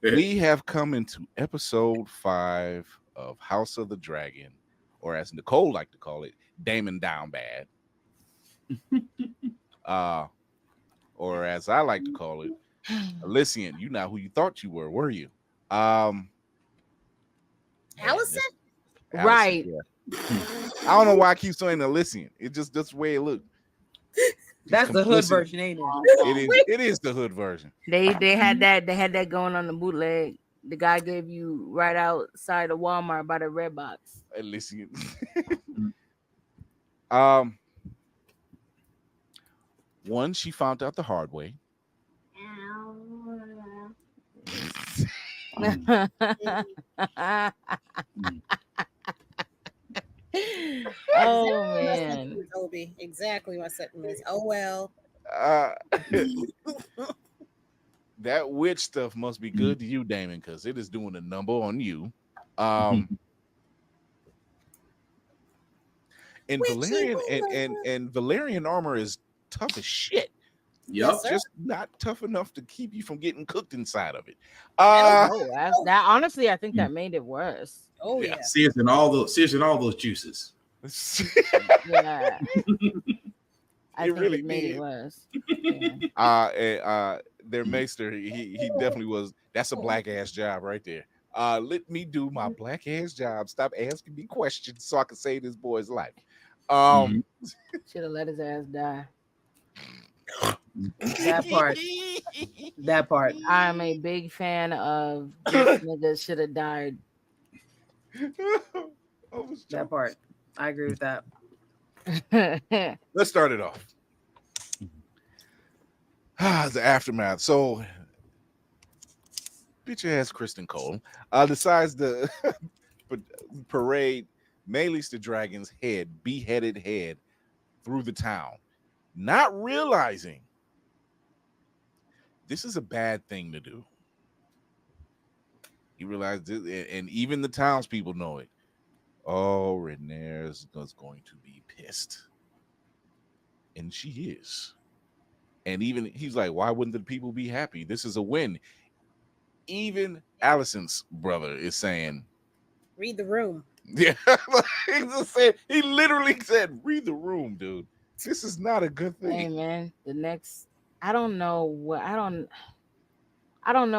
We have come into episode 5 of House of the Dragon, or as Nicole like to call it, Daemon Down Bad. Uh, or as I like to call it, Elysian. You not who you thought you were you? Um, man, Allison? Allison, Right. yeah. I don't know why I keep saying Elysian. It just that's the way it looked. That's the hood version, ain't it? It is the hood version. They had that going on the bootleg. The guy gave you right outside of Walmart by the red box. Elysian. um, One, she found out the hard way. Oh man. Toby. Exactly my sentiments. Oh well. Uh, that witch stuff must be good to you, Damon, because it is doing a number on you. And Valerian and Valerian armor is tough as shit. Yep. Just not tough enough to keep you from getting cooked inside of it. That honestly, I think that made it worse. Oh yeah. Season all those juices. Yeah. I think really it made did. it worse. Yeah. Their maester, he definitely was. That's a black ass job right there. Let me do my black ass job. Stop asking me questions so I can save this boy's life. Should have let his ass die. That part. I'm a big fan of this nigga should have died. That part. I agree with that. Let's start it off. The aftermath. So, bitch ass Kristen Cole decides to parade Melis the dragon's beheaded head through the town, not realizing this is a bad thing to do. He realized it, and even the townspeople know it. Oh, Rhaenyra's going to be pissed. And she is. And even he's like, why wouldn't the people be happy? This is a win. Even Allison's brother is saying, read the room. Yeah. He literally said, read the room, dude. This is not a good thing. Hey man, I don't know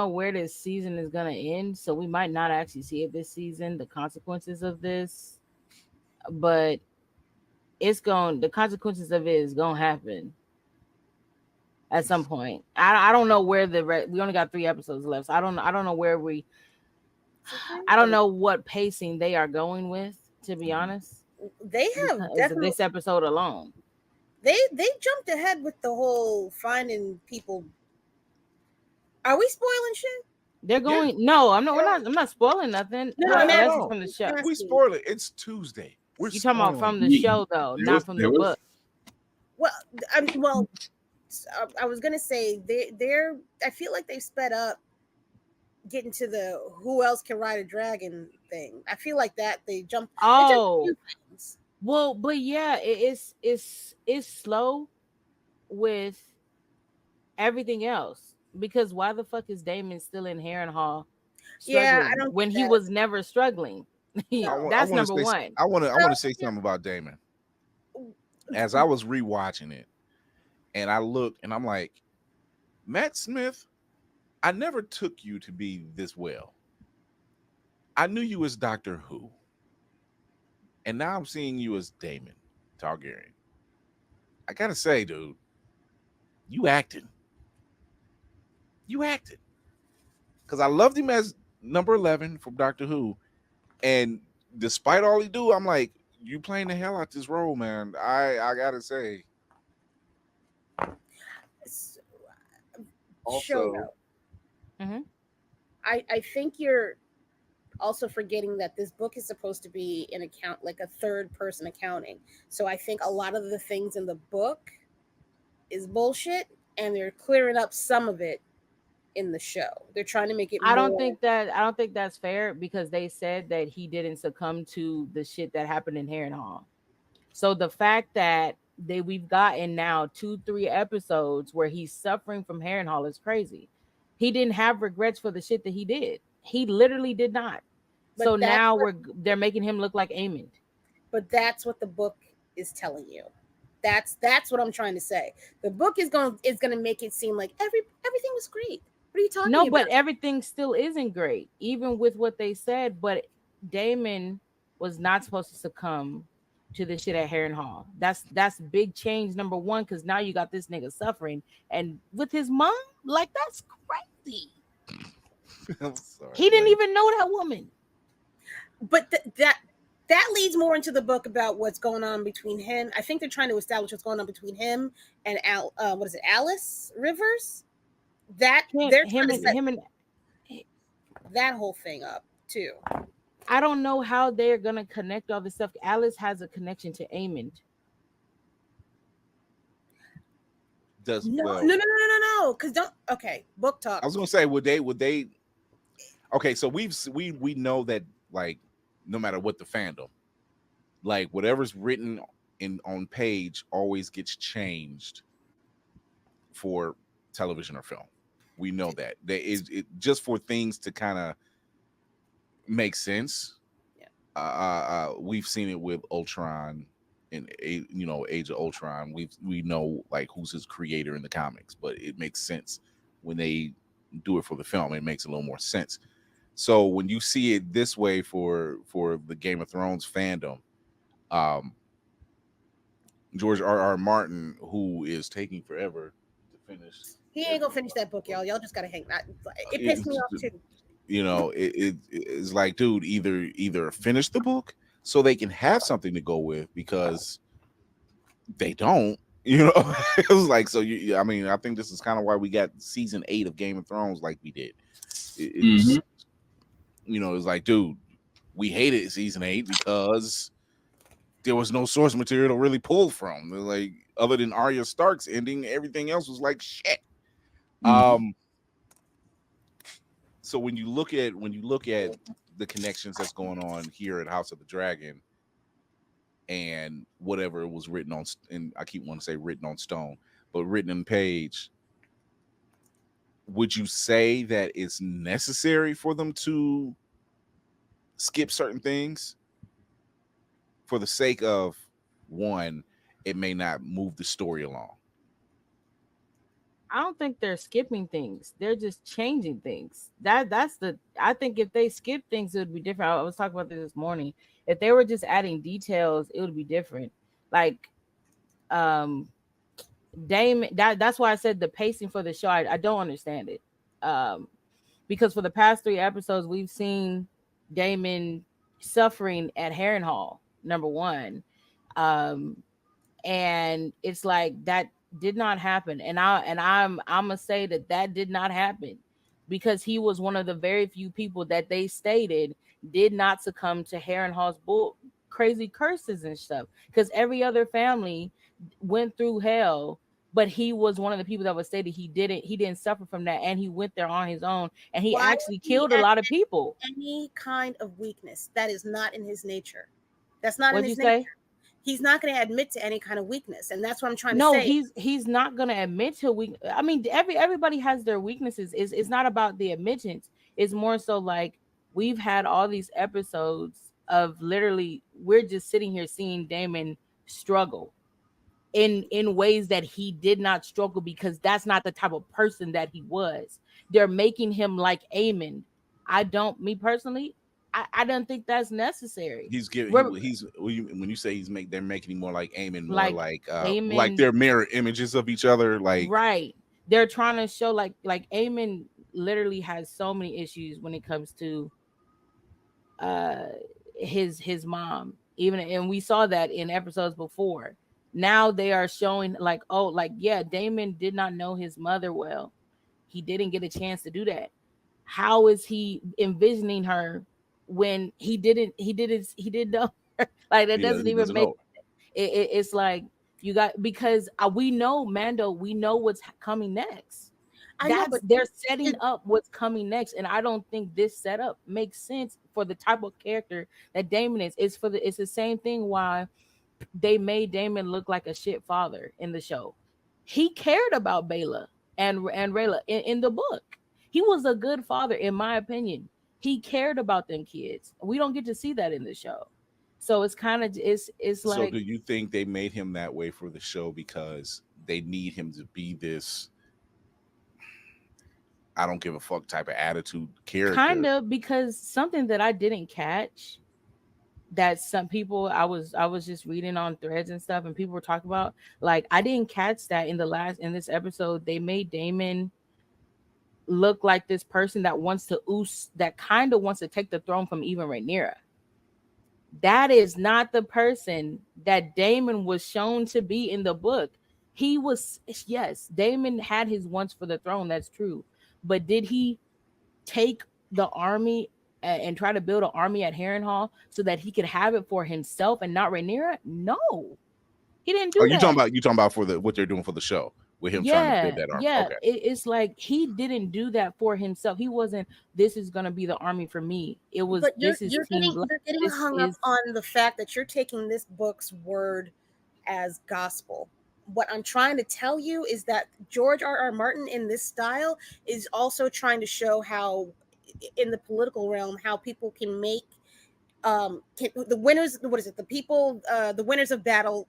where this season is gonna end, so we might not actually see it this season, the consequences of this, but the consequences of it is gonna happen at some point. I don't know where we only got 3 episodes left, so I don't know where I don't know what pacing they are going with, to be honest. They have definitely this episode alone. They jumped ahead with the whole finding people. Are we spoiling shit? They're going. Yeah. No, I'm not. I'm not spoiling nothing. No, from the show. We spoil it. It's Tuesday. You're talking about from the show, though, not from the book. Well, I was gonna say they're. I feel like they sped up getting to the who else can ride a dragon thing. I feel like that they jumped. Oh, well, but yeah, it's slow with everything else, because why the fuck is Daemon still in Harrenhal? Yeah, I don't. When he was never struggling. That's number one. I want to say something about Daemon. As I was rewatching it, and I look, and I'm like, Matt Smith, I never took you to be this well. I knew you as Doctor Who, and now I'm seeing you as Daemon Targaryen. I gotta say, dude, you acted. Because I loved him as number 11 from Doctor Who, and despite all he do, I'm like, you playing the hell out this role, man. I gotta say. Also, I think you're also forgetting that this book is supposed to be an account, like a third person accounting. So I think a lot of the things in the book is bullshit, and they're clearing up some of it in the show. They're trying to make it. I don't think that's fair, because they said that he didn't succumb to the shit that happened in Harrenhal. So the fact that we've gotten now 2-3 episodes where he's suffering from Harrenhal is crazy. He didn't have regrets for the shit that he did. He literally did not. But So that's now what, they're making him look like Aemond. but that's what the book is telling you. That's what I'm trying to say. The book is gonna make it seem like everything was great. What are you No, talking but about? everything still isn't great, even with what they said. But Damon was not supposed to succumb to the shit at Heron Hall. That's big change number one, because now you got this nigga suffering and with his mom, like that's crazy. I'm sorry. He didn't Like, even know that woman. But that leads more into the book about what's going on between him. I think they're trying to establish what's going on between him and what is it, Alice Rivers? That Him, they're trying him to and set him and that whole thing up too. I don't know how they're gonna connect all this stuff. Alice has a connection to Aemond. does No, well. no, no, no, no, no. Because don't. Okay, book talk. I was gonna say, would they? Okay, so we know that, like, no matter what the fandom, like whatever's written in on page always gets changed for television or film. We know that there is it just for things to kind of make sense. Yeah. We've seen it with Ultron in Age of Ultron. We know like who's his creator in the comics, but it makes sense when they do it for the film. It makes a little more sense. So when you see it this way for the Game of Thrones fandom, um, George R. Martin, who is taking forever to finish He ain't gonna finish that book, y'all. Y'all just gotta hang. It pissed me it, off too. it's like, dude, either finish the book so they can have something to go with, because they don't. It was like, so I mean, I think this is kind of why we got season 8 of Game of Thrones like we did. It's it's like, dude, we hated season 8 because there was no source material to really pull from. Like, other than Arya Stark's ending, everything else was like shit. So when you look at the connections that's going on here at House of the Dragon and whatever was written on, and I keep wanting to say written on stone, but written in page, would you say that it's necessary for them to skip certain things for the sake of, one, it may not move the story along? I don't think they're skipping things. They're just changing things. That's the I think if they skip things, it would be different. I was talking about this morning. If they were just adding details, it would be different. Like um Damon, that's why I said the pacing for the show, I don't understand it. Um because for the past 3 episodes, we've seen Damon suffering at Harrenhal, number one. Um and it's like that did not happen, and I'm gonna say that did not happen, because he was one of the very few people that they stated did not succumb to Harrenhal's bull crazy curses and stuff, because every other family went through hell, but he was one of the people that was stated he didn't suffer from that, and he went there on his own, and he Why actually would he killed a lot of people. any kind of weakness? That is not in his nature. That's not in What'd you his nature. say? He's not going to admit to any kind of weakness, and that's what I'm trying to No, say. he's not gonna admit to weak. I mean, everybody has their weaknesses. It's not about the admittance. It's more so like we've had all these episodes of literally we're just sitting here seeing Damon struggle in ways that he did not struggle, because that's not the type of person that he was. They're making him like Aemond. Me personally, I don't think that's necessary. He's giving We're he's when you say they're making him more like Aemon, more like like Aemond. they're mirror images of each other, like. Right. They're trying to show like Eamon literally has so many issues when it comes to uh his mom. Even, and we saw that in episodes before. Now they are showing like, oh, like, yeah, Damon did not know his mother well. He didn't get a chance to do that. How is he envisioning her when he didn't know her? Like, that doesn't He even doesn't make know. it's like you got, because we know Mando, we know what's coming next. I know, but They're setting it, up what's coming next, and I don't think this setup makes sense for the type of character that Damon is. It's the same thing why they made Damon look like a shit father in the show. He cared about Bela and Rayla in the book. He was a good father, in my opinion. He cared about them kids. We don't get to see that in the show. So it's kind of it's So like do you think they made him that way for the show because they need him to be this I don't give a fuck type of attitude kind character? of because something that I didn't catch that some people I was just reading on threads and stuff and people were talking about, like, I didn't catch that in this episode they made Daemon look like this person that wants to that kind of wants to take the throne from even Rhaenyra. That is not the person that Daemon was shown to be in the book. He was, yes, Daemon had his wants for the throne, that's true, but did he take the army and try to build an army at Harrenhal so that he could have it for himself and not Rhaenyra? No, he didn't Oh, do that. you talking about for the what they're doing for the show with him trying to build Yeah, that army. yeah. Okay. It's like he didn't do that for himself. He wasn't, this is gonna be the army for me. It was, But this is Team Black. you're getting This hung up is on the fact that you're taking this book's word as gospel. What I'm trying to tell you is that George R. R. Martin in this style is also trying to show how in the political realm how people can make the winners, what is it, the people, the winners of battle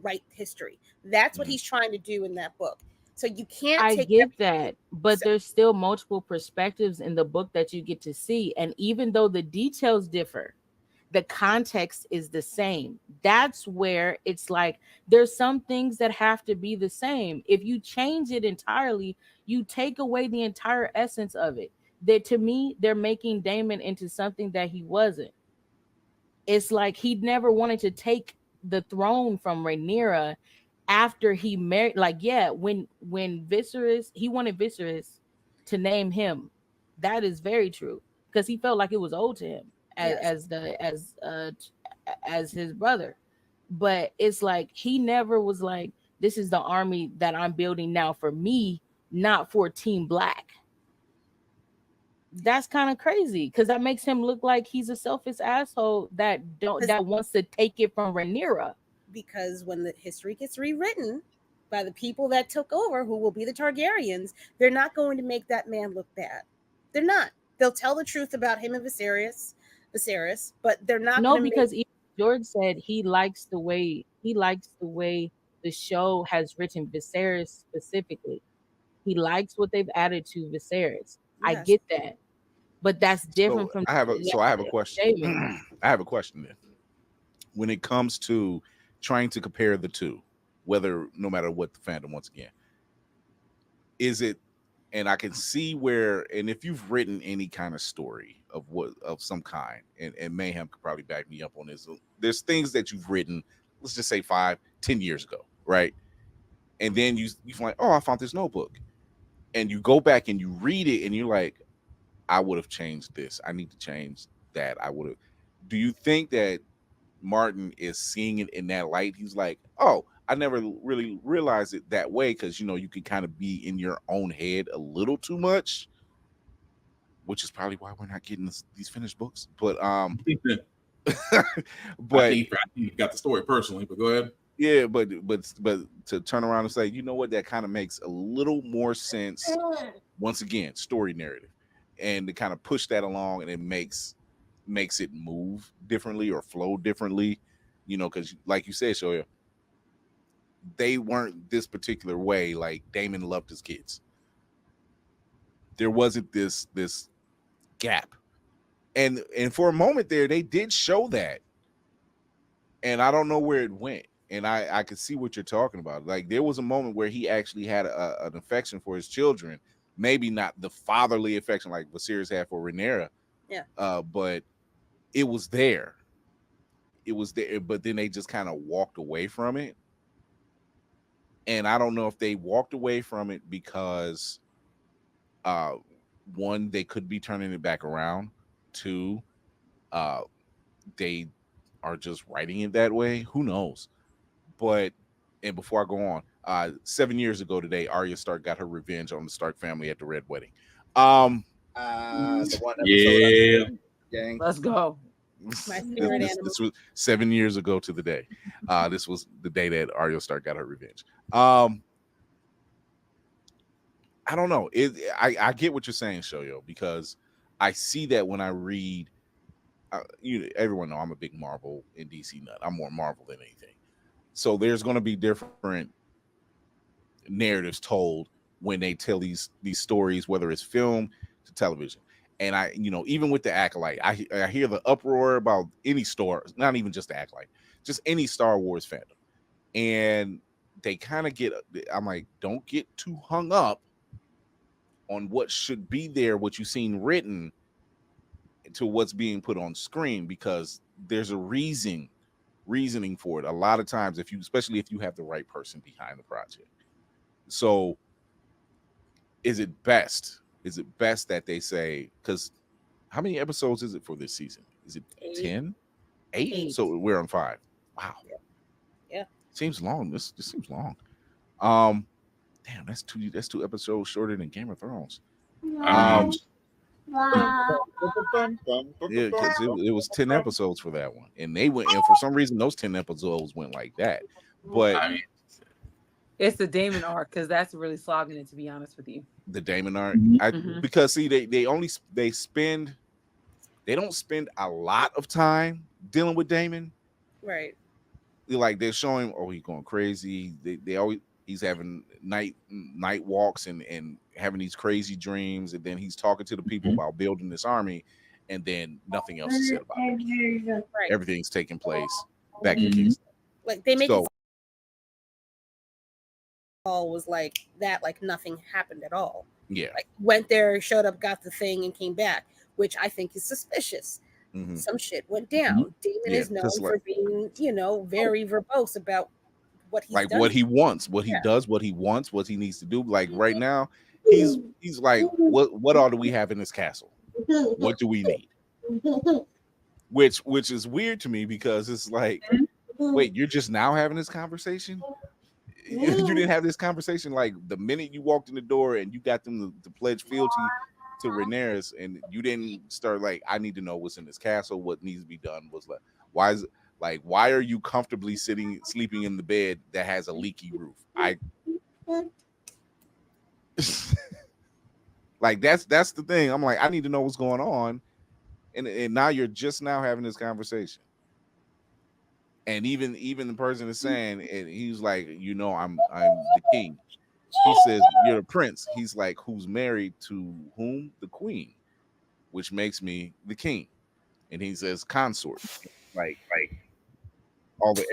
write history. That's what Mhm. he's trying to do in that book. So you can't I take get that, but so, there's still multiple perspectives in the book that you get to see. And even though the details differ, the context is the same. That's where it's like there's some things that have to be the same. If you change it entirely, you take away the entire essence of it. That, to me, they're making Daemon into something that he wasn't. It's like he never wanted to take the throne from Rhaenyra after he married. Like, yeah, when Viserys, he wanted Viserys to name him. That is very true because he felt like it was owed to him yes. as his brother. But it's like he never was like, this is the army that I'm building now for me, not for Team Black. That's kind of crazy because that makes him look like he's a selfish asshole that wants to take it from Rhaenyra. Because when the history gets rewritten by the people that took over, who will be the Targaryens, they're not going to make that man look bad. They're not. They'll tell the truth about him and Viserys, but they're not No, going to make. because even George said he likes the way the show has written Viserys specifically. He likes what they've added to Viserys. I Yes. get that, but that's different from I have a question. Daemon. I have a question then. When it comes to trying to compare the two, whether no matter what the fandom, once again, is it, and I can see where, and if you've written any kind of story of some kind, and Mayhem could probably back me up on this, there's things that you've written, let's just say 5-10 years ago, right? And then you find, oh, I found this notebook, and you go back and you read it and you're like, I would have changed this, I need to change that, I would have. Do you think that Martin is seeing it in that light? He's like, oh, I never really realized it that way, because you can kind of be in your own head a little too much, which is probably why we're not getting these finished books. But but I think you got the story personally, but go ahead. yeah, but to turn around and say, you know what, that kind of makes a little more sense. Once again, story narrative, and to kind of push that along, and it makes it move differently or flow differently, because like you said, Shoya, they weren't this particular way. Like, Daemon loved his kids. There wasn't this gap, and for a moment there, they did show that, and I don't know where it went. And I could see what you're talking about. Like, there was a moment where he actually had an affection for his children, maybe not the fatherly affection like Viserys had for Rhaenyra, Yeah. but it was there. It was there, but then they just kind of walked away from it. And I don't know if they walked away from it because one, they could be turning it back around. Two, they are just writing it that way. Who knows? But, and before I go on, 7 years ago today, Arya Stark got her revenge on the Stark family at the Red Wedding. The one episode. Yeah. Gang. Let's go. My favorite animal. This was 7 years ago to the day. This was the day that Arya Stark got her revenge. I don't know. I get what you're saying, Shoyo, because I see that when I read. Everyone know I'm a big Marvel and DC nut. I'm more Marvel than anything. So there's going to be different narratives told when they tell these stories, whether it's film to television. And I, even with the Acolyte, I hear the uproar about any store, not even just the Acolyte, just any Star Wars fandom. And they kind of I'm like, don't get too hung up on what should be there, what you've seen written, to what's being put on screen, because there's a reasoning for it. A lot of times, especially if you have the right person behind the project. So is it best that they say, because how many episodes is it for this season? Is it 10? 8? So we're on 5. Wow. Yeah. Seems long. This seems long. Damn, that's two episodes shorter than Game of Thrones. Yeah, because it was 10 episodes for that one, and they went, and for some reason those 10 episodes went like that. But I mean, it's the Daemon arc, because that's really slogging it, to be honest with you. the Daemon arc, because see, they don't spend a lot of time dealing with Daemon. Right. Like they're showing, oh, he's going crazy. They always, he's having night walks and having these crazy dreams, and then he's talking to the people about building this army, and then nothing else is said about it. Right. Everything's taking place back in Kingston. Like they make So, it all was like that, like nothing happened at all. yeah, Like went there, showed up, got the thing, and came back, which I think is suspicious. Some shit went down. Daemon is known for being, very verbose about what he's like done. what he wants, what he does, what he wants, what he needs to do. Like right now, he's like, what all do we have in this castle? What do we need? Which is weird to me, because it's like, wait, you're just now having this conversation? You didn't have this conversation like the minute you walked in the door and you got them to pledge fealty to Rhaenyra, and you didn't start like, I need to know what's in this castle, what needs to be done. Was like, why are you comfortably sleeping in the bed that has a leaky roof? Like that's the thing. I'm like, I need to know what's going on, and now you're just now having this conversation. And even the person is saying, and he's like, I'm the king. He says, you're the prince. He's like, who's married to whom? The queen, which makes me the king. And he says, consort. Like all the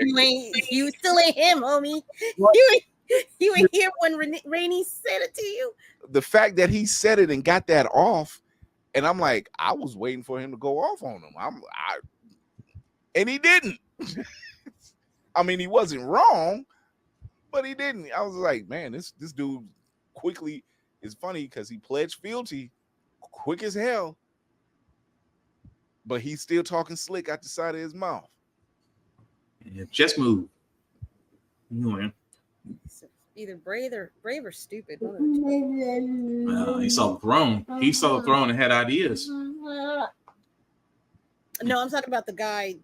you still ain't him, homie. You ain't here when Rainey said it to you. The fact that he said it and got that off, and I'm like, I was waiting for him to go off on him. And he didn't. I mean, he wasn't wrong, but he didn't. I was like, man, this dude quickly is funny because he pledged fealty quick as hell, but he's still talking slick out the side of his mouth. Yeah, just move. Either brave or stupid. He saw the throne. He saw the throne and had ideas. No, I'm talking about the guy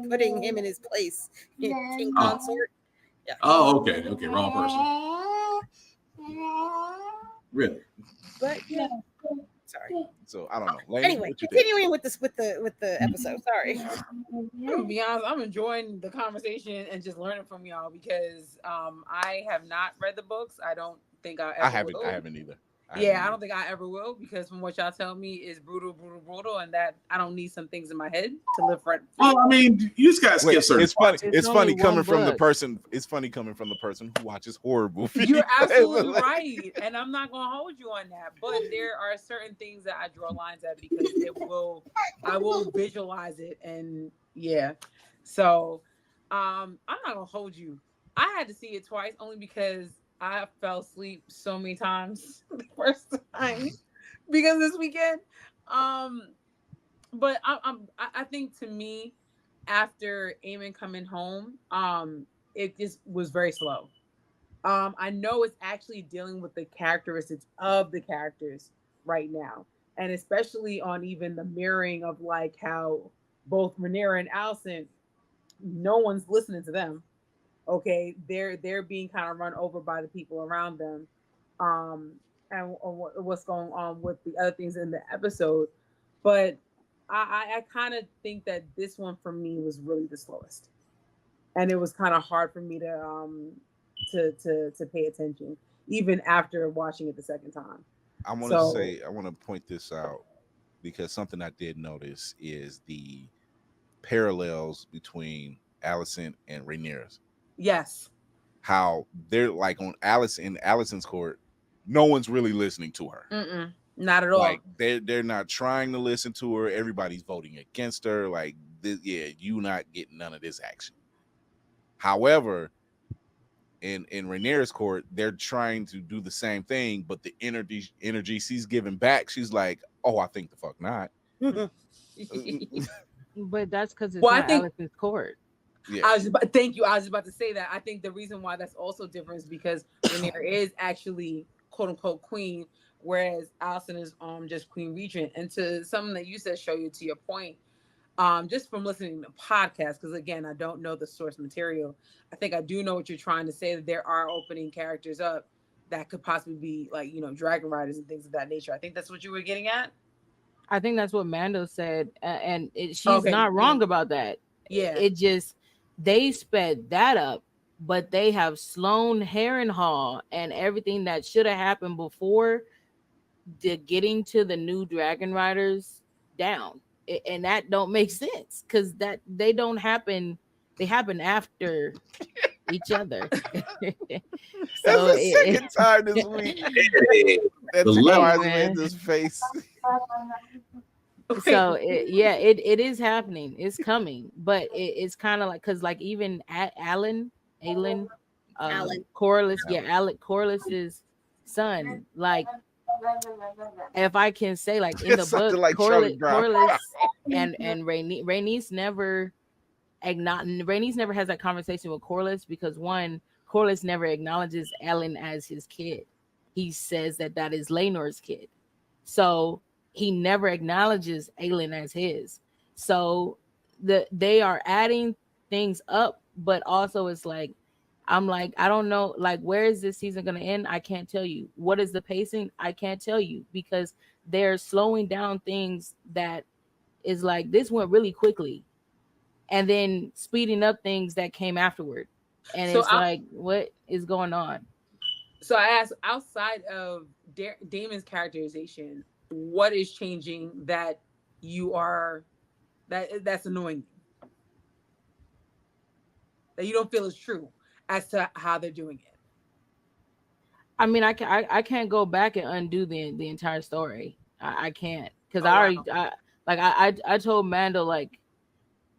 putting him in his place. King consort. Yeah. Oh, okay. Wrong person. Really? But yeah. Sorry. So I don't know. Lane, anyway, continuing with the episode. Sorry. To be honest, I'm enjoying the conversation and just learning from y'all, because I have not read the books. I don't think I ever will. I haven't either. I don't think I ever will, because from what y'all tell me is brutal, and that I don't need some things in my head to live front. Oh, I mean, you just gotta skip certain. It's funny. parts. It's funny coming from the person. It's funny coming from the person who watches horror movies. You're absolutely right, and I'm not gonna hold you on that. But there are certain things that I draw lines at, because I will visualize it, and yeah. So, I'm not gonna hold you. I had to see it twice only because I fell asleep so many times the first time because this weekend. But I think, to me, after Aemon coming home, it just was very slow. I know it's actually dealing with the characteristics of the characters right now, and especially on even the mirroring of like how both Rhaenyra and Alicent, no one's listening to them. Okay, they're being kind of run over by the people around them. and what's going on with the other things in the episode. But I kind of think that this one for me was really the slowest, and it was kind of hard for me to pay attention even after watching it the second time. I want to So say, I want to point this out because something I did notice is the parallels between Allison and Rhaenyra's. yes, How they're like on Alice in Allison's court, no one's really listening to her. not at all. Like they're not trying to listen to her. Everybody's voting against her. Like this, yeah, you not getting none of this action. However, in Rhaenyra's court, they're trying to do the same thing, but the energy she's giving back, she's like, oh, I think the fuck not. But that's because it's Well, I not think- Alex's court. Yeah. Thank you. I was about to say that. I think the reason why that's also different is because Rhaenyra is actually quote unquote queen, whereas Allison is just queen regent. And to something that you said, show you to your point, just from listening to podcasts, because again, I don't know the source material. I think I do know what you're trying to say, that there are opening characters up that could possibly be like, dragon riders and things of that nature. I think that's what you were getting at. I think that's what Mando said, and she's Okay, not wrong about that. Yeah. It just, they sped that up, but they have Sloane Harrenhal and everything that should have happened before the getting to the new Dragon Riders down, and that don't make sense because that they don't happen. They happen after each other. That's the second time this week. That's The why I level. made this face. So it is happening. It's coming, but it's kind of like, because like even Alan Corlys, Corlys's son, like, if I can say, like in the It's something book, like Charlie Brown. Corlys and Rhaenys never has that conversation with Corlys, because one, Corlys never acknowledges Alan as his kid. He says that is Laenor's kid. So he never acknowledges Aelin as his. So they are adding things up, but also it's like, I'm like, I don't know, like, where is this season going to end? I can't tell you. What is the pacing? I can't tell you, because they're slowing down things that is like, this went really quickly, and then speeding up things that came afterward. And So it's like, what is going on? So I asked, outside of Daemon's characterization, what is changing that that's annoying you, that you don't feel is true as to how they're doing it? I mean, I can't go back and undo the entire story. I can't, because Wow. I told Mando, like,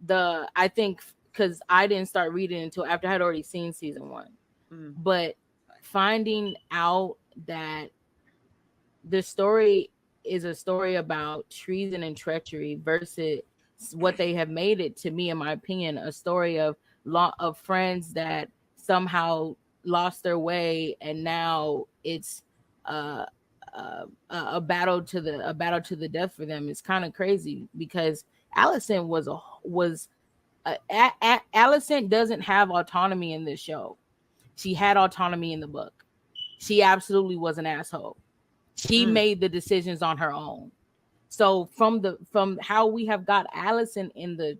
I think because I didn't start reading until after I had already seen season 1. But finding out that the story is a story about treason and treachery versus what they have made it, to me, in my opinion, a story of friends that somehow lost their way, and now it's a battle to the death for them. It's kind of crazy, because Allison Allison doesn't have autonomy in this show. She had autonomy in the book. She absolutely was an asshole. She made the decisions on her own. So from how we have got Allison in the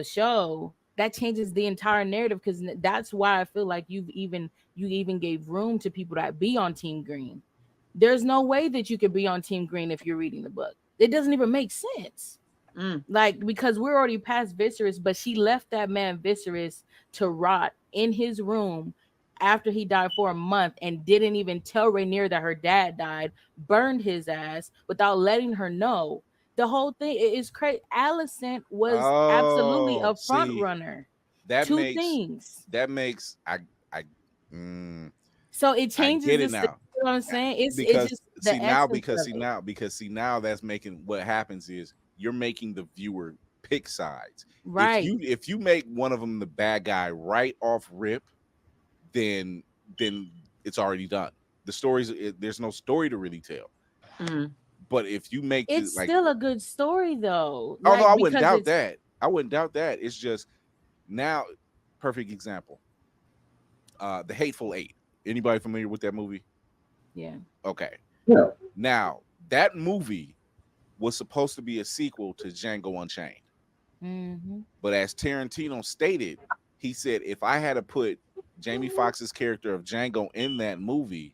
show, that changes the entire narrative, because that's why I feel like you even gave room to people that be on Team Green. There's no way that you could be on Team Green if you're reading the book. It doesn't even make sense. Like, because we're already past Viserys, but she left that man Viserys to rot in his room after he died for a month, and didn't even tell Rhaenyra that her dad died, burned his ass without letting her know. The whole thing is crazy. Alicent was absolutely a front runner. That Two makes things. that makes So it changes I get it the now. you know what I'm saying? It's just the now that's making, what happens is you're making the viewer pick sides. right. If you make one of them the bad guy right off rip, then it's already done. The stories, there's no story to really tell. But if you make It's it, like, still a good story though. oh no, I because wouldn't doubt it's- that. I wouldn't doubt that. It's just now, perfect example. The Hateful Eight. Anybody familiar with that movie? Yeah. Okay. Yeah. Now, that movie was supposed to be a sequel to Django Unchained. Mm-hmm. But as Tarantino stated, he said, if I had to put Jamie Foxx's character of Django in that movie,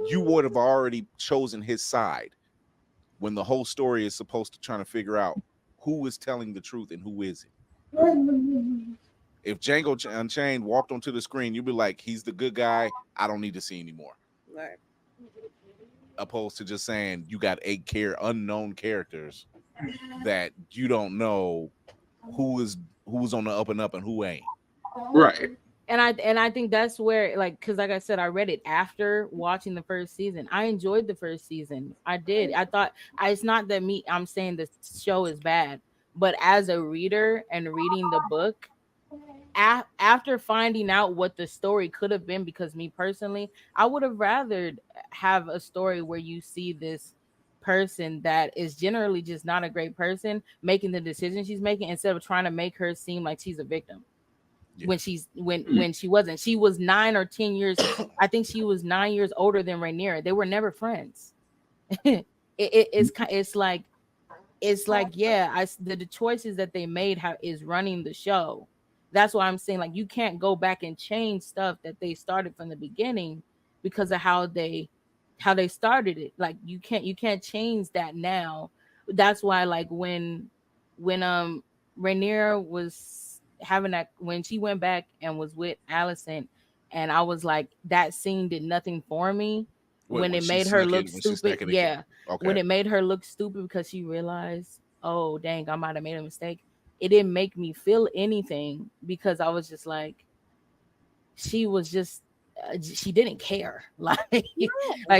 you would have already chosen his side when the whole story is supposed to try to figure out who is telling the truth and who isn't. If Django Unchained walked onto the screen, you'd be like, he's the good guy. I don't need to see anymore. Right. Opposed to just saying you got unknown characters that you don't know who's on the up and up and who ain't. Right. And I think that's where, like, because like I said, I read it after watching the first season. I enjoyed the first season. I did. I thought it's not that I'm saying the show is bad, but as a reader and reading the book, after finding out what the story could have been, because me personally, I would have rather have a story where you see this person that is generally just not a great person making the decision she's making, instead of trying to make her seem like she's a victim. Yeah. When she wasn't. She was 9 or 10 years. I think she was 9 years older than Rhaenyra. They were never friends. It's like yeah, the choices that they made is running the show. That's why I'm saying, like, you can't go back and change stuff that they started from the beginning because of how they started it. Like, you can't change that now. That's why, like, when Rhaenyra was having that, when she went back and was with Alicent, and I was like, that scene did nothing for me. When it made her look stupid, yeah. Okay. When it made her look stupid because she realized, oh dang, I might have made a mistake. It didn't make me feel anything, because I was just like, she was just she didn't care. Like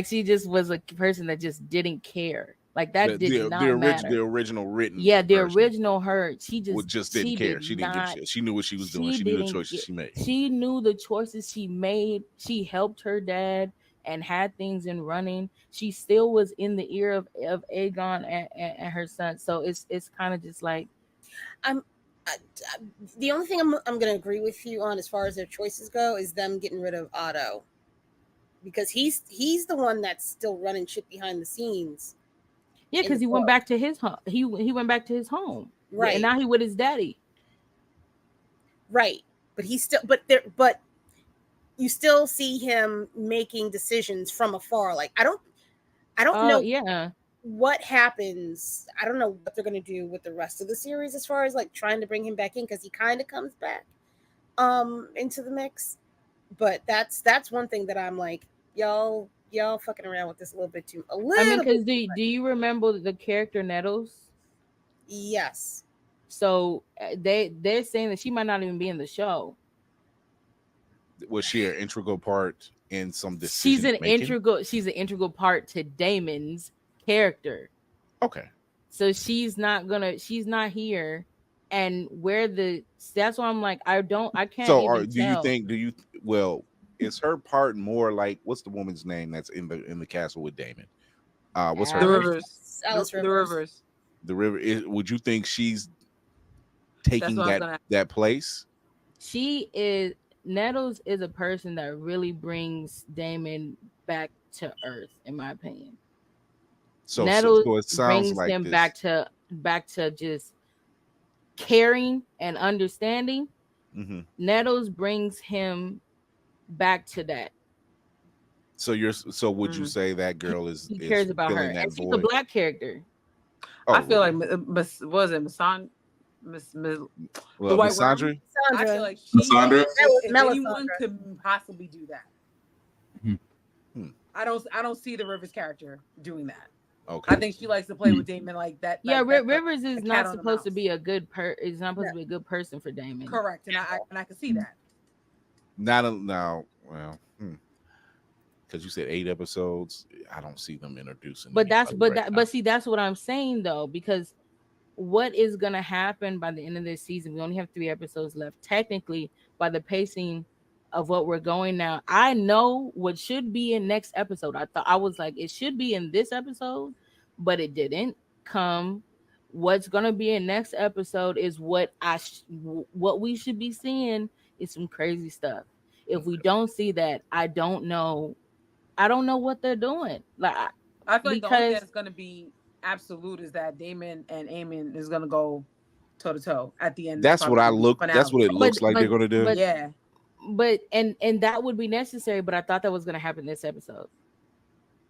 she just was a person that just didn't care. Like, that did not matter. The original written, yeah, the version original her, she just didn't care. Did She didn't give a shit. She knew what she was doing. She She knew the didn't choices she made. She knew the choices she made. She helped her dad and had things in running. She still was in the ear of Aegon and her son. So it's kind of just like, the only thing I'm going to agree with you on as far as their choices go is them getting rid of Otto, because he's the one that's still running shit behind the scenes. yeah, because he went back to his home. He went back to his home, right? And now he with his daddy, right? But he's still, but you still see him making decisions from afar. Like, I don't know. Yeah. What happens? I don't know what they're going to do with the rest of the series as far as like trying to bring him back in, because he kind of comes back into the mix. But that's one thing that I'm like, y'all fucking around with this a little bit too. I mean, because do you remember the character Nettles? Yes. So they're saying that she might not even be in the show. Was she an integral part in some decision? She's an integral part to Daemon's character. Okay. So she's not here, and that's why I'm like, I can't. So is her part more like, what's the woman's name that's in the castle with Daemon? What's her the name? Rivers? Alice The Rivers. The River. Would you think she's taking that place? She is. Nettles is a person that really brings Daemon back to earth, in my opinion. So Nettles it sounds brings him back to just caring and understanding. Mm-hmm. Nettles brings him back to that. So would you say that girl is cares about her? That and she's a black character. Oh, I feel like was it Masson? The white Sandra? I feel like Sandra. If anyone could possibly do that. I don't see the Rivers character doing that. Okay. I think she likes to play with Daemon like that. Yeah, Rivers is not supposed to be a good is not supposed to be a good person for Daemon. Correct, and I can see that. Because you said 8 episodes, I don't see them introducing. But see, that's what I'm saying though, because what is gonna happen by the end of this season? We only have 3 episodes left. Technically, by the pacing of what we're going now, I know what should be in next episode. I was like, it should be in this episode, but it didn't come. What's gonna be in next episode is what we should be seeing is some crazy stuff. If we don't see that, I don't know what they're doing. Like I feel like the only thing because that's gonna be absolute is that Damon and Eamon is gonna go toe to toe at the end. That's what I Probably look. That's what finale. it looks like they're gonna do. Yeah. but and that would be necessary, but I thought that was gonna happen this episode.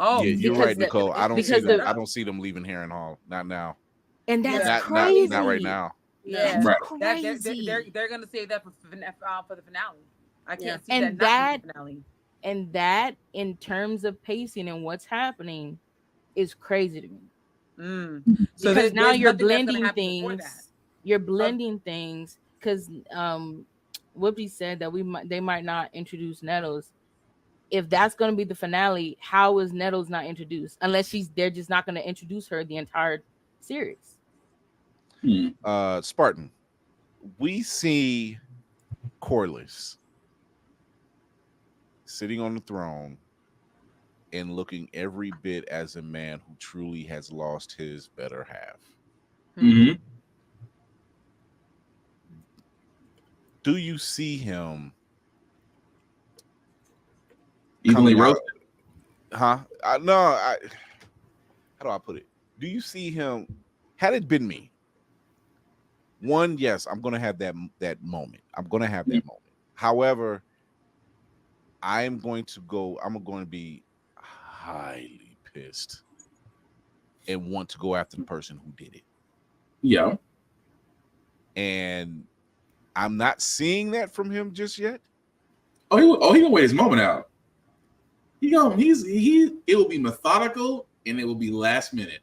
Oh, Yeah, you're because right, Nicole. I don't see because them. the- I don't see them leaving Harren Hall. Not now. And that's Yeah. crazy. Not right now. Yeah, Right. they're gonna save that for the finale. I can't see And that not being the finale. And that, in terms of pacing and what's happening, is crazy to me. So Because now there's you're nothing that's gonna blending happen before that. things. You're blending things because Whoopi said that they might not introduce Nettles. If that's going to be the finale, how is Nettles not introduced? Unless they're just not going to introduce her the entire series. Spartan, we see Corlys sitting on the throne and looking every bit as a man who truly has lost his better half. Mm-hmm. Do you see him Evenly coming out- roasted. Huh? How do I put it? Do you see him? Had it been me, one, yes, I'm gonna have that moment. I'm gonna have that moment. However, I'm going to be highly pissed and want to go after the person who did it. Yeah. And I'm not seeing that from him just yet. He gonna wait his moment out. It will be methodical and it will be last minute.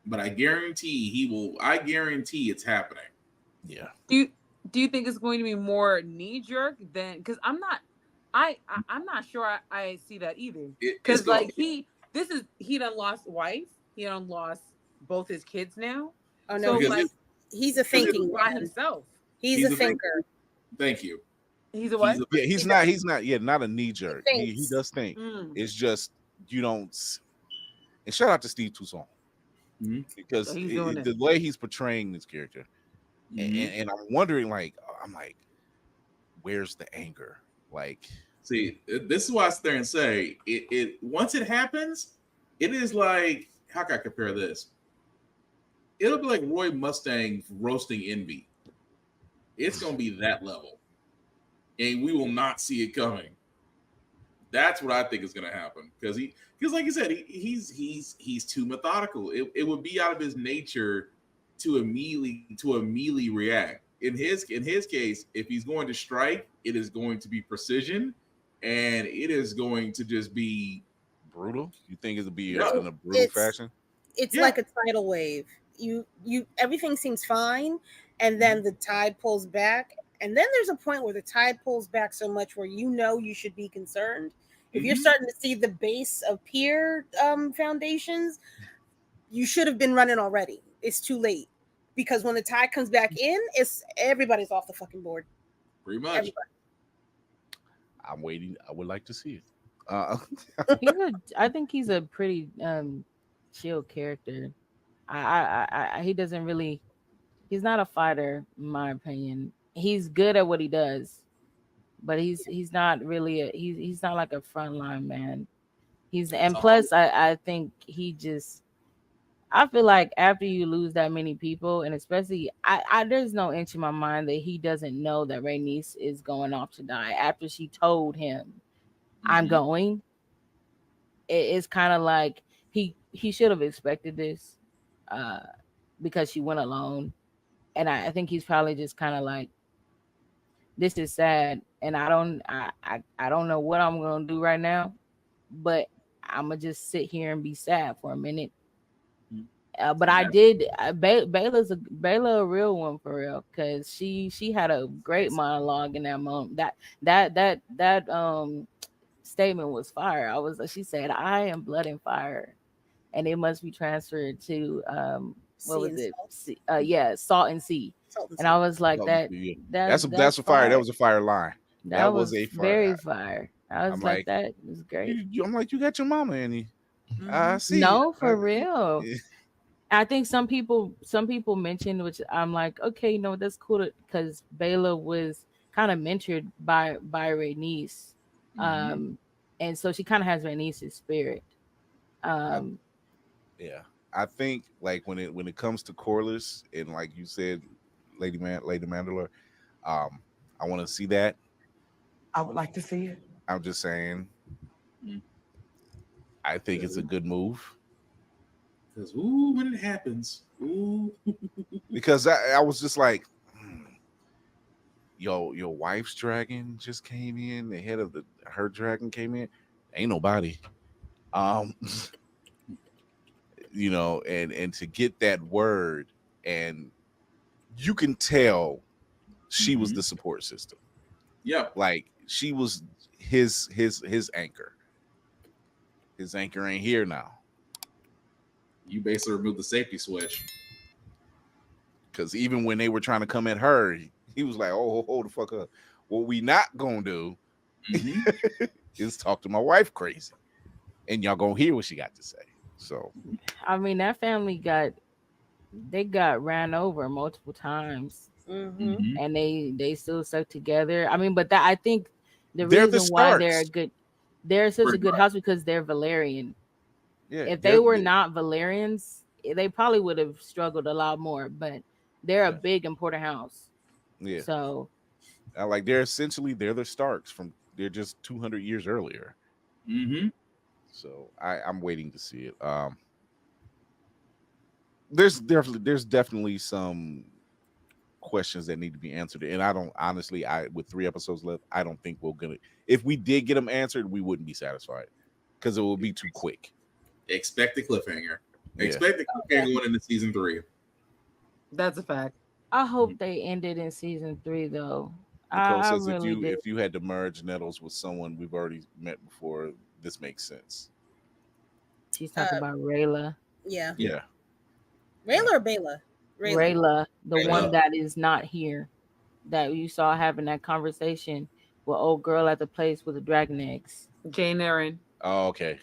But I guarantee it's happening. Yeah. Do you think it's going to be more knee jerk than, because I'm not sure I see that either. Because like he done lost wife, he done lost both his kids now. Oh no, So he's a thinking by man. himself. He's a thinker. Thank you. He's a what? Yeah, he's not. Yeah, not a knee jerk. He does think. It's just you don't. And shout out to Steve Toussaint because the way he's portraying this character, and I'm wondering, I'm like, where's the anger? Like, see, this is why I sit there and say it. Once it happens, it is like, how can I compare this? It'll be like Roy Mustang roasting Envy. It's gonna be that level. And we will not see it coming. That's what I think is going to happen because like you said, he's too methodical. It would be out of his nature to immediately react. In his case, if he's going to strike, it is going to be precision, and it is going to just be brutal. You think it'll be in a brutal fashion? It's like a tidal wave. You everything seems fine, and then the tide pulls back. And then there's a point where the tide pulls back so much where you should be concerned. If you're starting to see the base of peer foundations, you should have been running already. It's too late. Because when the tide comes back in, everybody's off the fucking board. Pretty much. Everybody. I'm waiting. I would like to see it. I think he's a pretty chill character. He doesn't really. He's not a fighter, in my opinion. He's good at what he does, but he's not really he's not like a frontline man. Plus I think I feel like after you lose that many people, and especially there's no inch in my mind that he doesn't know that Rhaenys is going off to die after she told him I'm going. It's kind of like he should have expected this because she went alone, and I think he's probably just kind of like, this is sad, and I don't know what I'm gonna do right now, but I'm gonna just sit here and be sad for a minute. But I did. Bayla a real one for real, because she had a great monologue in that moment. That statement was fire. She said, "I am blood and fire, and it must be transferred to what was it? Salt and sea." And I was like, that's a fire. That was a fire line. That was a fire. Very fire. I was like, that was great. I'm like, you got your mama, Annie. I see. No, for real. I think some people mentioned, which I'm like, okay, that's cool, because Bayla was kind of mentored by Rhaenys. And so she kind of has Rhaenys' spirit. Yeah, I think like when it comes to Corliss and like you said, Lady Mandalore, I want to see that. I would like to see it. I'm just saying, Mm. I think it's a good move Because when it happens, because I was just like, your wife's dragon just came in. The head of her dragon came in. Ain't nobody. You know, and to get that word, and you can tell she was the support system. Yep. Like she was his anchor. His anchor ain't here now. You basically removed the safety switch. Because even when they were trying to come at her, he was like, "Oh, hold the fuck up. What we not gonna do is talk to my wife crazy, and y'all gonna hear what she got to say." So, I mean, that family got ran over multiple times, and they still stuck together. I mean, but that I think the they're reason the why Starks. they're such a good house because they're Valerian. Yeah, if they were not Valerians, they probably would have struggled a lot more. But they're a big important house. Yeah. So, like they're the Starks they're just 200 years earlier. So I'm waiting to see it. There's definitely some questions that need to be answered, and I don't honestly, with 3 episodes left, I don't think we're gonna. If we did get them answered, we wouldn't be satisfied because it will be too quick. Expect the cliffhanger. Yeah. Expect the cliffhanger going into season 3. That's a fact. I hope they ended in season 3 though. Nicole I says really did. if you had to merge Nettles with someone we've already met before, this makes sense. She's talking about Rayla. Yeah. Rayla or Bayla? Rayla, the Rayla. one that is not here, that you saw having that conversation with old girl at the place with the dragon eggs. Jane Erin. Oh, okay.